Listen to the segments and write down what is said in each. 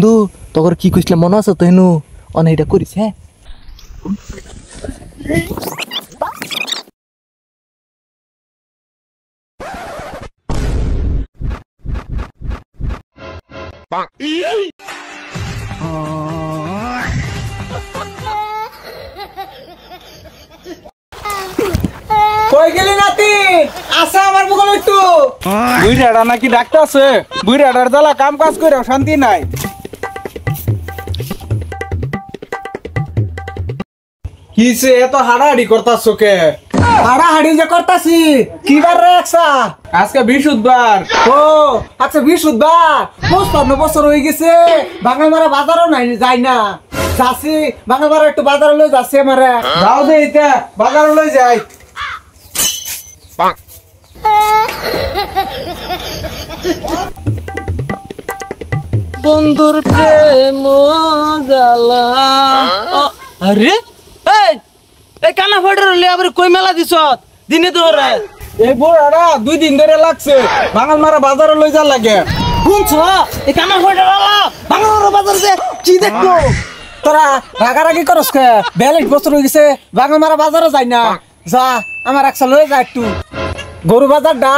বন্ধু তোর কি কইছিলাম মনে আছে তো হেনু অনেকটা করিস হ্যাঁ কই গেলি নাতি আসা আমার বগল একটু বুইড়াটা নাকি ডাক্তার আছে বুইড়াটার জ্বালা কাম কাজ করে শান্তি নাই কিসে এত হাড়াহাড়ি করতাছো কে হাড়াহাড়ি যে করতাছি কি বার রে একসা আজকে বৃহস্পতিবার ও আচ্ছা বৃহস্পতিবার 55 বছর হয়ে গেছে বাঙালমারা বাজারও নাই যাই না যাচ্ছি বাঙালমারা একটু বাজারে লই যাচ্ছি আমারে যাও দে এটা বাজারে লই যাই বন্ধুর প্রেম জ্বালা আরে এই কানা ফটো লে আবার কই মেলা দিছ দিনে ধরে এই বুড়াটা 2 দিন ধরে লাগছে বাঙালমারা বাজারে লই যা লাগে শুনছ এই কানা ফটো বাংলার বাজার যে কি দেখতো তোরা রাগারাগি করস কে 42 বছর হয়ে গেছে বাঙালমারা বাজারে যাই না যা আমার একসা লই যা একটু গরু বাজার ডা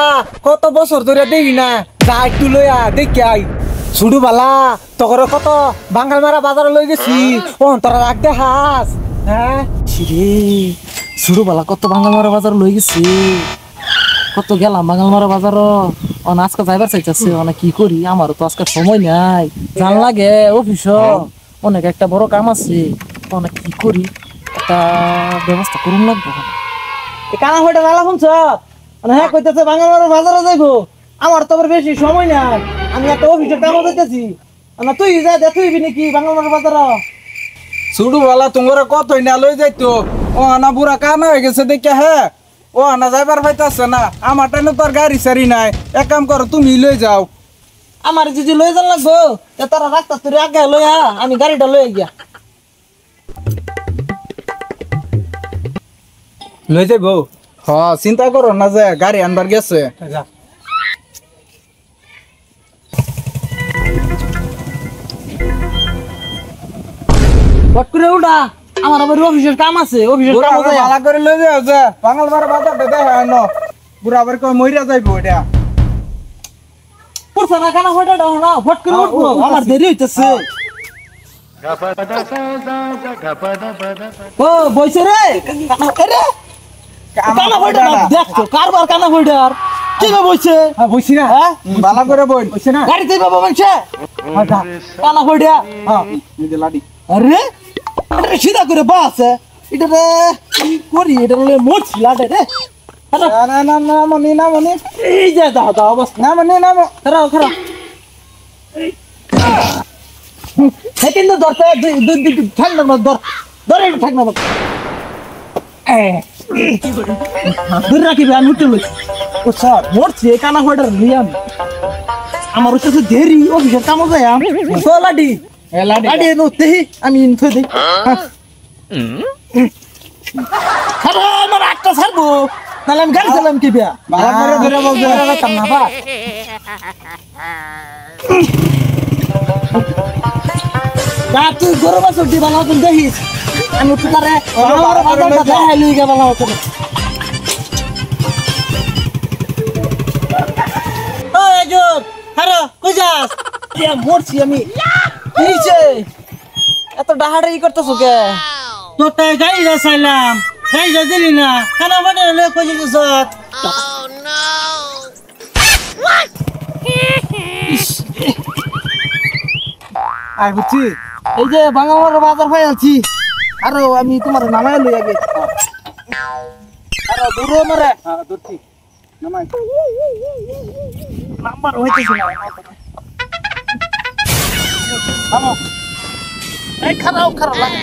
কত বছর ধরে দেখি না যা একটু লইয়া দেখি আই ছুডু বালা তখন কত বাঙালমারা বাজারে লই গেছি ও তোরা রাগ দে হাস হ্যাঁ ছিরে ছুডু বালা কত বাঙালমারা বাজার লই গেছি কত গেলাম বাঙালমারা বাজার আজকে যাইবার চাইতেছে অনেক কি করি আমারও তো আজকে সময় নাই জান লাগে অফিস অনেক একটা বড় কাম আছে অনেক কি করি একটা ব্যবস্থা করুন লাগবে কানা হইটা নালা শুনছ হ্যাঁ কইতেছে বাঙালমারা বাজারে যাইবো আমার তো বেশি সময় নাই আমি একটা অফিসের কামে যাইতেছি তুই যা দেখবি নাকি বাঙালমারা বাজার ছুডু বালা তোমার কতই না লই যাইতো ও আনা বুড়া কানা হয়ে গেছে দেখে হ্যাঁ ও আনা যাইবার পাইতাছে না আমার টাইনে তোর গাড়ি সারি নাই এক কাম করো তুমি লই যাও আমার যদি লই যান লাগবো তারা রাস্তা তোর আগে লইয়া আমি গাড়িটা লই গিয়া লই যাইবো হ চিন্তা করো না যে গাড়ি আনবার গেছে বট করে উঠা আমার আবার অফিসের কাম আছে অফিসের কাম আছে ভালো করে লই যাও যে বাঙালমারা বাজারটা দেখা ন বুড়া আবার কই মইরা যাইবো এটা পুরসা না কানা ফটো দাও না ফট করে উঠবো আমার দেরি হইতাছে ও বইছে রে আরে কানা ফটো দেখছো কারবার কানা ফটো আর কি বইছে হ্যাঁ বইছি না হ্যাঁ ভালো করে বই বইছে না গাড়ি যাইবা বইছে কানা ফটো হ্যাঁ এই যে লাডি আরে এটা সিধা করে বাস এটা রে কি করি এটা লে মোট লাডে রে না না না মনি না মনি এই যে দাও দাও বস না মনি না খারাপ খারাপ সেকেন্ড দরতে দুই ঠান্ডা না ধরে ঠান্ডা না ধরে রাখিবে আমি উঠে লই ও স্যার মরছি কানা ফটার নিয়াম আমার কাছে দেরি অফিসের কাম যায় আমি তো লাডি লাডি নতে আমি ইনফো দেই খারাপ আমার একটা ছাড়বো তাহলে আমি গাড়ি চালাম কি বিয়া ভালো করে ধরে বলবে না বা তুই গরম আছো দি বানাও তুমি দেখিস আমি তো তারে আমার বাজারটা দেখাই লই গে বানাও তো ওই জোর হারো কই যাস এ মরছি আমি নিচে এত ডাহাড়ি করতেছো কে তো তাই গাড়ি চাইলাম গাড়ি দিলি না কানা বাড়ি লই কই যাস আই বুঝছি এই যে বাঙালির বাজার হয়ে আছি আর আমি তোমার নামাই লই আগে আর দূরে মারে ধরছি নামাই নাম্বার হইতেছে না আমো এই খারাপ খারাপ লাগে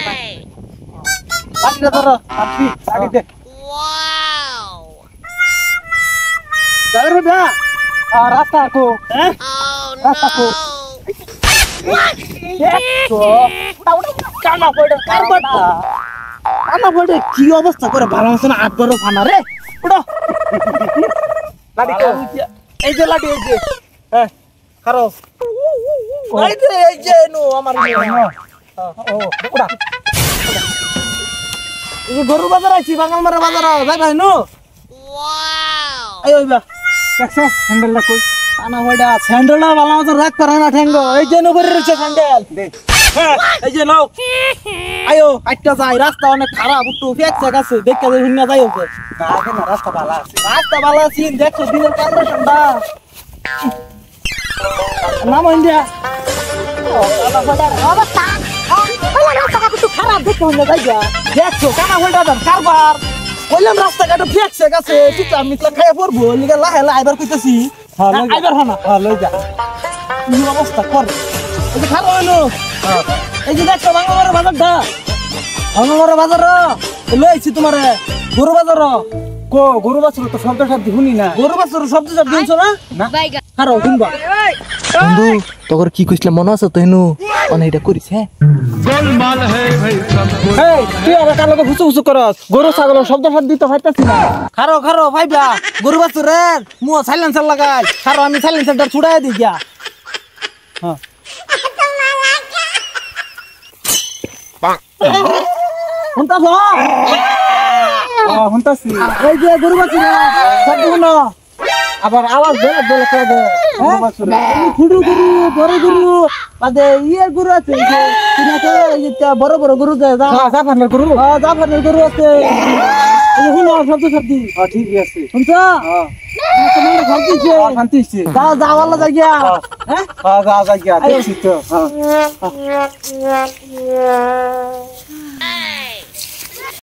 লাগি না ধরো আপনি গাড়ি দে Wow! যাবে না রাস্তা কো হ্যাঁ Oh রাস্তা কো no! কানা পড়ে কি অবস্থা করে ভালো আছে না 8-12 ফানা রে উড়ো লাডি কো এই যে লাডি এই যে হ্যাঁ খারাপ এই যে এই যে নো আমার ও ওটা এই যে গরু বাজার আইছি বাঙাল মারা বাজার যাই ভাই নো Wow. এই ওইবা দেখছ হ্যান্ডেলটা কই আনা হইডা স্যান্ডেলটা ভালো মতো রাখ পারে না ঠ্যাঙ্গো এই যে নো করে রইছে স্যান্ডেল দে এই যে নাও আয়ো আইটা যাই রাস্তা অনেক খারাপ একটু ফেকছে গেছে দেখতে যাই হুন্না যাই ওকে না রাস্তা ভালো আছে দেখছো দিনের কন্ডিশনটা নাম ইন্ডিয়া খারাপ দেখতে হুন্না যাই দেখছো কানা হইডা কারবার কইলাম রাস্তাঘাটে ফেকছে গেছে চিতা মিতলা খাইয়া পড়বো লিগা লাহে লাহে আইবার কইতাছি আইবার হনা লই যা কি অবস্থা কর এই যে খারাপ হইলো এই যে দেখছো বাংলার বাজারটা বাংলার বাজার লইছি তোমারে গরু বাজার কো গরু বাজার তো শব্দ শব্দ শুনি না গরু বাজার শব্দ শব্দ শুনছো না খারাপ শুনবা বন্ধু তোর কি কইছিলাম মনে আছে তো হেনু অন এটা করিস হ্যাঁ এই তুই আর কার লগে হুসু হুসু করস গরু ছাগলের শব্দ শব্দ দিতে পাইতাছি না খারো খারো ভাইবা গরু বাছুরের মুহ সাইলেন্সার লাগাই খারো আমি সাইলেন্সারটা ছুড়াই দিই গিয়া হ্যাঁ হুনতাছ হুনতাছি এই যে গরু বাছুরের শব্দ শুনো আবার আওয়াজ বেলা বেলা করে দে ফুডু গরু বড় গরু বাদে ইয়ের গরু আছে এই যে বড় বড় গরু যায় জাফানের গরু জাফানের গরু আছে এই যে শুনো শব্দ শব্দ ঠিক আছে শুনছ তোমার শান্তিছে শান্তিছে যা ভালো জায়গা হ্যাঁ যা জায়গা দেখছি তো